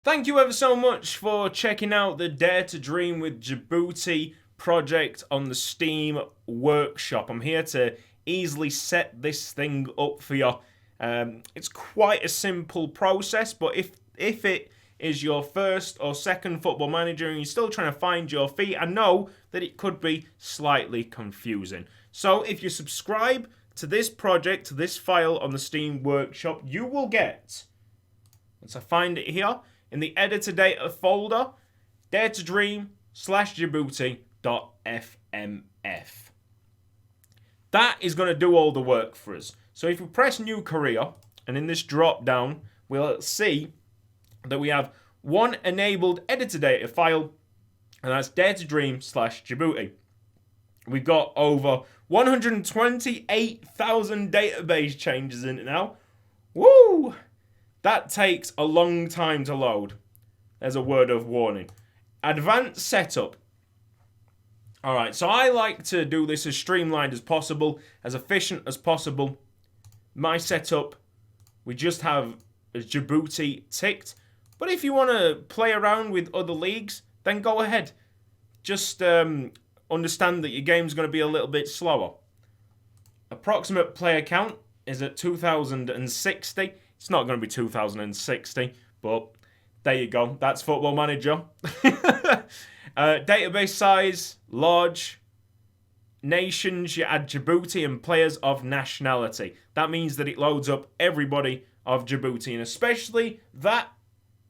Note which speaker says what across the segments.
Speaker 1: Thank you ever so much for checking out the Dare to Dream with Djibouti project on the Steam workshop. I'm here to easily set this thing up for you. It's quite a simple process, but if it is your first or second football manager and you're still trying to find your feet, I know that it could be slightly confusing. So if you subscribe to this project, to this file on the Steam workshop, you will get, once I find it here, in the editor data folder, dare to dream /Djibouti.fmf. That is going to do all the work for us. So if we press new career, and in this drop down, we'll see that we have one enabled editor data file, and that's dare to dream /Djibouti. We've got over 128,000 database changes in it now. Woo! That takes a long time to load. There's a word of warning. Advanced setup. Alright, so I like to do this as streamlined as possible, as efficient as possible. My setup, we just have Djibouti ticked. But if you want to play around with other leagues, then go ahead. Just understand that your game's going to be a little bit slower. Approximate player count is at 2,060. It's not going to be 2060, but there you go. That's Football Manager. Database size, large. Nations, you add Djibouti and players of nationality. That means that it loads up everybody of Djibouti, and especially that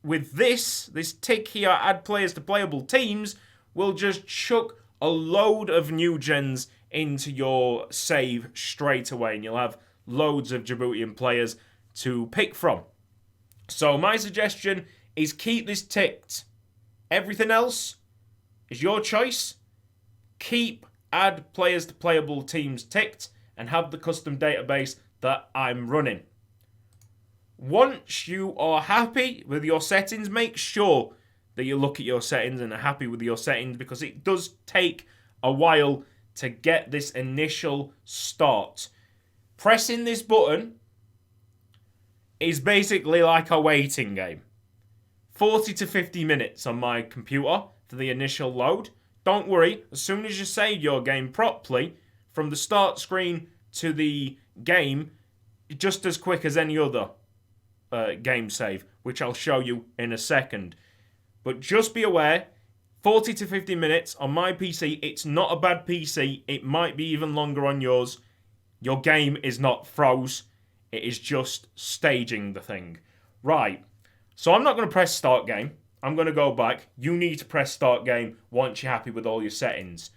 Speaker 1: with this tick here, add players to playable teams, will just chuck a load of new gens into your save straight away, and you'll have loads of Djiboutian players to pick from. So my suggestion is keep this ticked. Everything else is your choice. Keep add players to playable teams ticked and have the custom database that I'm running. Once you are happy with your settings, make sure that you look at your settings and are happy with your settings, because it does take a while to get this initial start. Pressing this button is basically like a waiting game. 40 to 50 minutes on my computer for the initial load. Don't worry, as soon as you save your game properly, from the start screen to the game, just as quick as any other game save, which I'll show you in a second. But just be aware, 40 to 50 minutes on my PC, it's not a bad PC, it might be even longer on yours. Your game is not froze. It is just staging the thing. Right. So I'm not going to press start game. I'm going to go back. You need to press start game once you're happy with all your settings.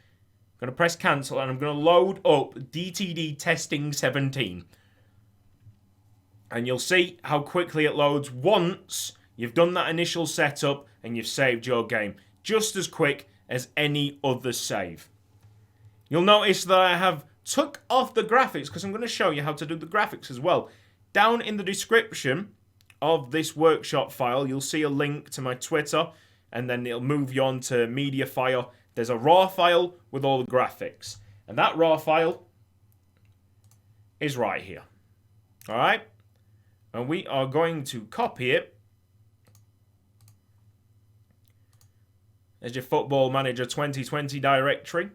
Speaker 1: I'm going to press cancel and I'm going to load up DTD testing 17. And you'll see how quickly it loads once you've done that initial setup and you've saved your game. Just as quick as any other save. You'll notice that I have took off the graphics because I'm going to show you how to do the graphics as well. Down in the description of this workshop file, you'll see a link to my Twitter, and then it'll move you on to media file. There's a raw file with all the graphics, and that raw file is right here. Alright? And we are going to copy it as your Football Manager 2020 directory.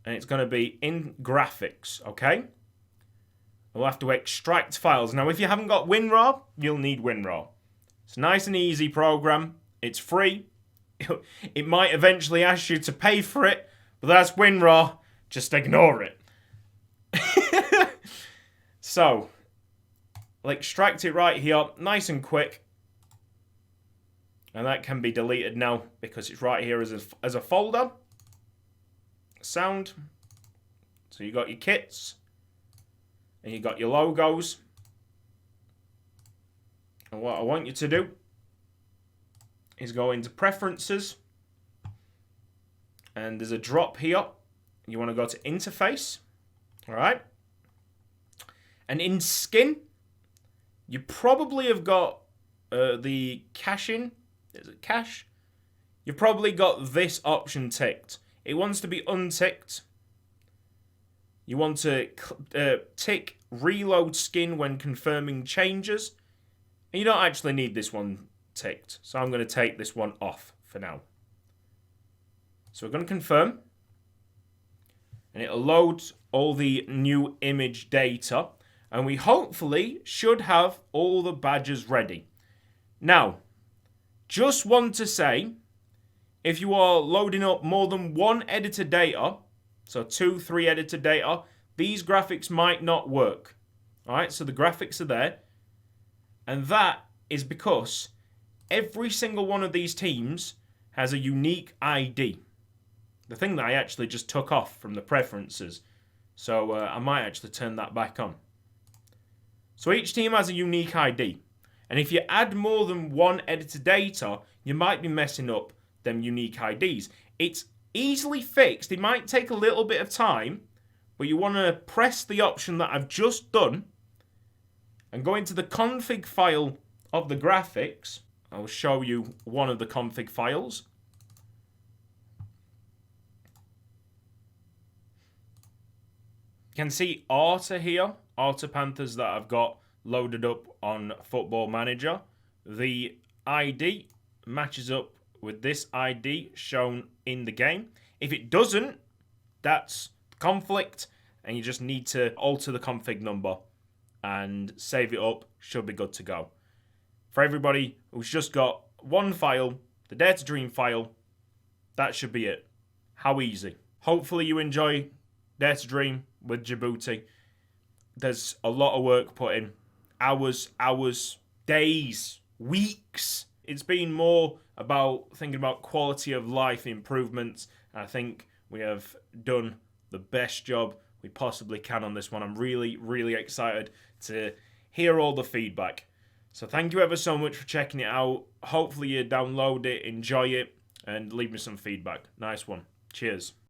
Speaker 1: And it's going to be in graphics, okay? We'll have to extract files. Now, if you haven't got WinRAR, you'll need WinRAR. It's a nice and easy program. It's free. It might eventually ask you to pay for it, but that's WinRAR. Just ignore it. So, I'll extract it right here, nice and quick. And that can be deleted now because it's right here as a folder. Sound. So you got your kits and you got your logos, and what I want you to do is go into preferences, and there's a drop here. You want to go to interface. Alright, and in skin you probably have got the caching. Is it cache? You've probably got this option ticked. It wants to be unticked. You want to tick reload skin when confirming changes. And you don't actually need this one ticked. So I'm going to take this one off for now. So we're going to confirm. And it'll load all the new image data. And we hopefully should have all the badges ready. Now, just want to say, if you are loading up more than one editor data, so 2, 3 editor data, these graphics might not work. Alright, so the graphics are there. And that is because every single one of these teams has a unique ID. The thing that I actually just took off from the preferences. So I might actually turn that back on. So each team has a unique ID. And if you add more than one editor data, you might be messing up them unique IDs. It's easily fixed. It might take a little bit of time, but you want to press the option that I've just done and go into the config file of the graphics. I'll show you one of the config files. You can see Arta here, Arta Panthers that I've got loaded up on Football Manager. The ID matches up with this ID shown in the game. If it doesn't, that's conflict, and you just need to alter the config number and save it up. Should be good to go. For everybody who's just got one file, the Data Dream file, that should be it. How easy. Hopefully you enjoy Data Dream with Djibouti. There's a lot of work put in. Hours, days, weeks. It's been more about thinking about quality of life improvements. I think we have done the best job we possibly can on this one. I'm really, really excited to hear all the feedback. So thank you ever so much for checking it out. Hopefully you download it, enjoy it, and leave me some feedback. Nice one. Cheers.